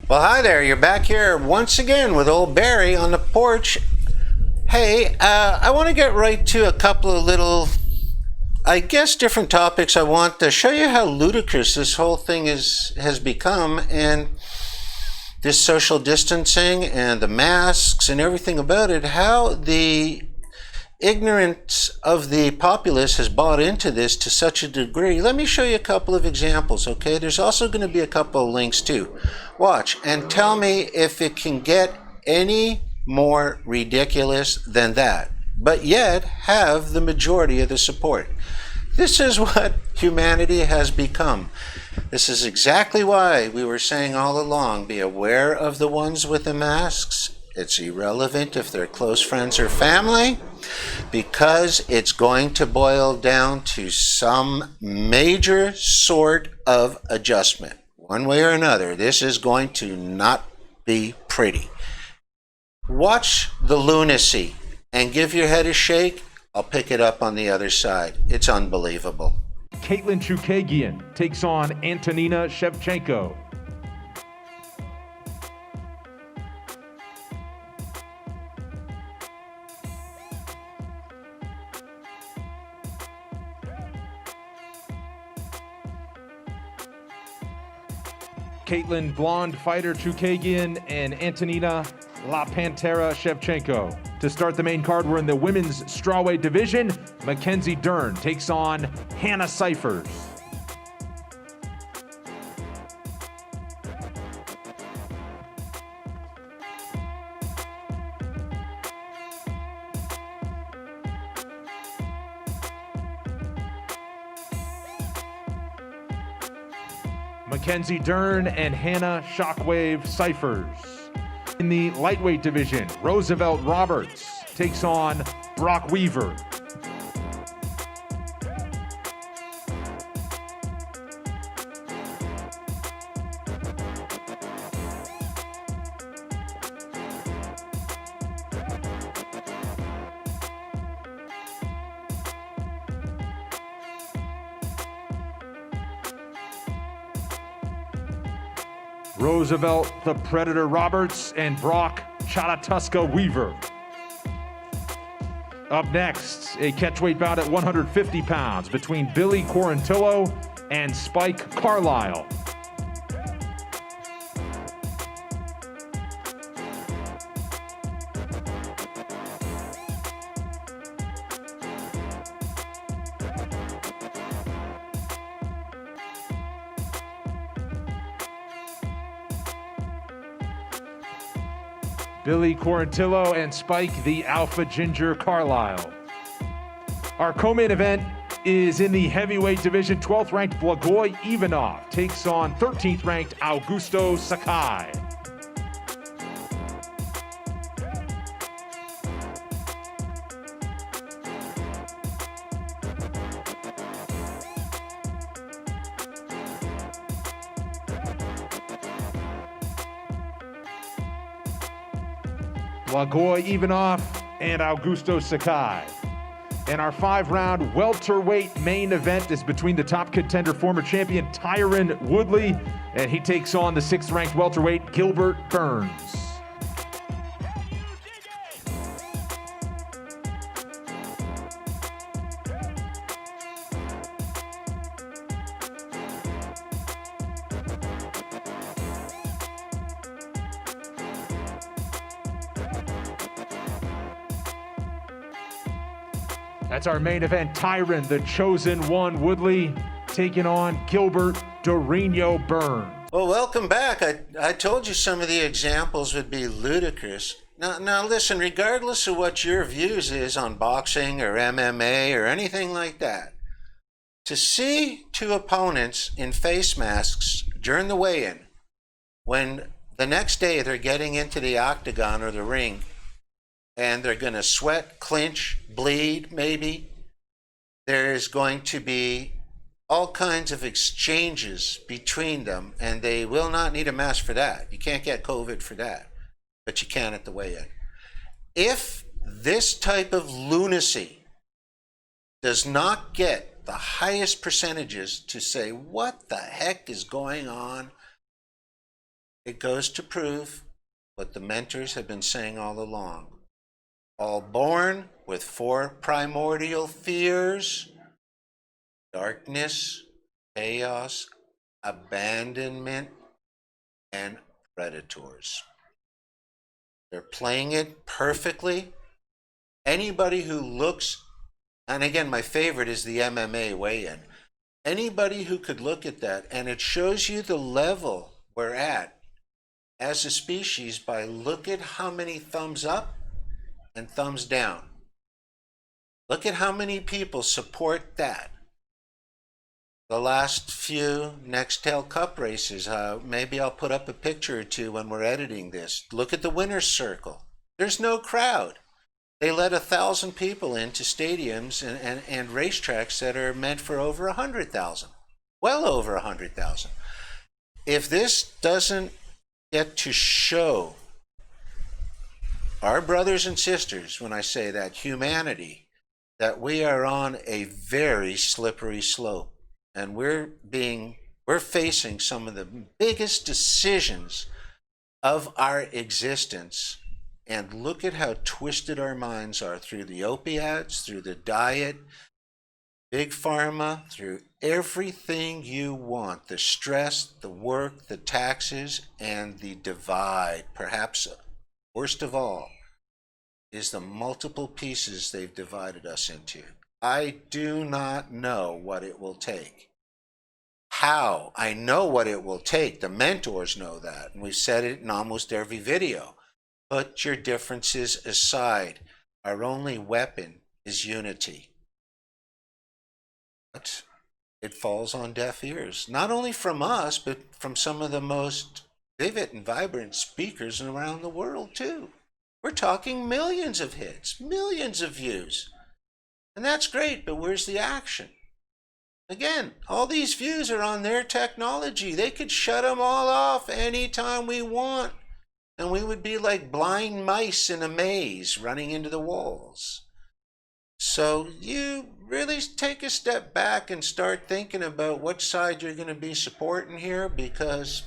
Well, hi there. You're back here once again with old Barry on the porch. Hey, I want to get right to a couple of little, I guess, different topics. I want to show you how ludicrous this whole thing has become, and this social distancing and the masks and everything about it, how the ignorance of the populace has bought into this to such a degree. Let me show you a couple of examples, okay? There's also going to be a couple of links too. Watch and tell me if it can get any more ridiculous than that, but yet have the majority of the support. This is what humanity has become. This is exactly why we were saying all along, be aware of the ones with the masks. It's irrelevant if they're close friends or family, because it's going to boil down to some major sort of adjustment. One way or another, this is going to not be pretty. Watch the Lunacy and give your head a shake. I'll pick it up on the other side. It's unbelievable. Caitlin Chukagian takes on Antonina Shevchenko. Caitlin Blonde Fighter Chukagian and Antonina La Pantera Shevchenko. To start the main card, we're in the women's strawweight division. Mackenzie Dern takes on Hannah Cyphers. Mackenzie Dern and Hannah Shockwave Cyphers. In the lightweight division, Roosevelt Roberts takes on Brock Weaver. Roosevelt the Predator Roberts and Brock Chatatuska Weaver. Up next, a catchweight bout at 150 pounds between Billy Quarantillo and Spike Carlisle. Billy Quarantillo and Spike the Alpha Ginger Carlisle. Our co-main event is in the heavyweight division. 12th ranked Blagoy Ivanov takes on 13th ranked Augusto Sakai. Blagoy Ivanov and Augusto Sakai. And our 5-round welterweight main event is between the top contender, former champion Tyron Woodley, and he takes on the 6th-ranked welterweight Gilbert Burns. That's our main event. Tyron, the chosen one, Woodley, taking on Gilbert Dorino Burns. Well, welcome back. I told you some of the examples would be ludicrous. Now listen, regardless of what your views is on boxing or MMA or anything like that, to see two opponents in face masks during the weigh-in, when the next day they're getting into the octagon or the ring, and they're going to sweat, clinch, bleed, maybe. There's going to be all kinds of exchanges between them, and they will not need a mask for that. You can't get COVID for that, but you can at the weigh-in. If this type of lunacy does not get the highest percentages to say, what the heck is going on? it goes to prove what the mentors have been saying all along. All born with 4 primordial fears: darkness, chaos, abandonment, and predators. They're playing it perfectly. Anybody who looks, and again, my favorite is the MMA weigh-in. Anybody who could look at that, and it shows you the level we're at as a species by look at how many thumbs up and thumbs down. Look at how many people support that. The last few Nextel Cup races, maybe I'll put up a picture or two when we're editing this. Look at the winner's circle. There's no crowd. They let 1,000 people into stadiums and racetracks that are meant for over 100,000. Well over 100,000. If this doesn't get to show our brothers and sisters, when I say that, humanity, that we are on a very slippery slope, and we're facing some of the biggest decisions of our existence. And look at how twisted our minds are through the opiates, through the diet, big pharma, through everything you want, the stress, the work, the taxes, and the divide. Perhaps worst of all is the multiple pieces they've divided us into. I do not know what it will take. How? I know what it will take. The mentors know that, and we've said it in almost every video. Put your differences aside. Our only weapon is unity. But it falls on deaf ears, not only from us, but from some of the most vivid and vibrant speakers around the world too. We're talking millions of hits, millions of views. And that's great, but where's the action? Again, all these views are on their technology. They could shut them all off anytime we want. And we would be like blind mice in a maze running into the walls. So you really take a step back and start thinking about which side you're going to be supporting here, because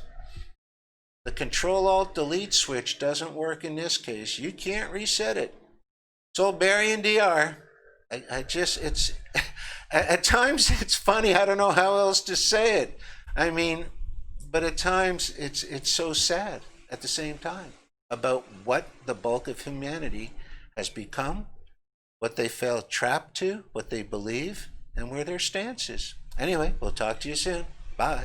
the Control-Alt-Delete switch doesn't work in this case. You can't reset it. So Barry and DR, it's at times it's funny. I don't know how else to say it. I mean, but at times it's so sad at the same time about what the bulk of humanity has become, what they fell trapped to, what they believe, and where their stance is. Anyway, we'll talk to you soon. Bye.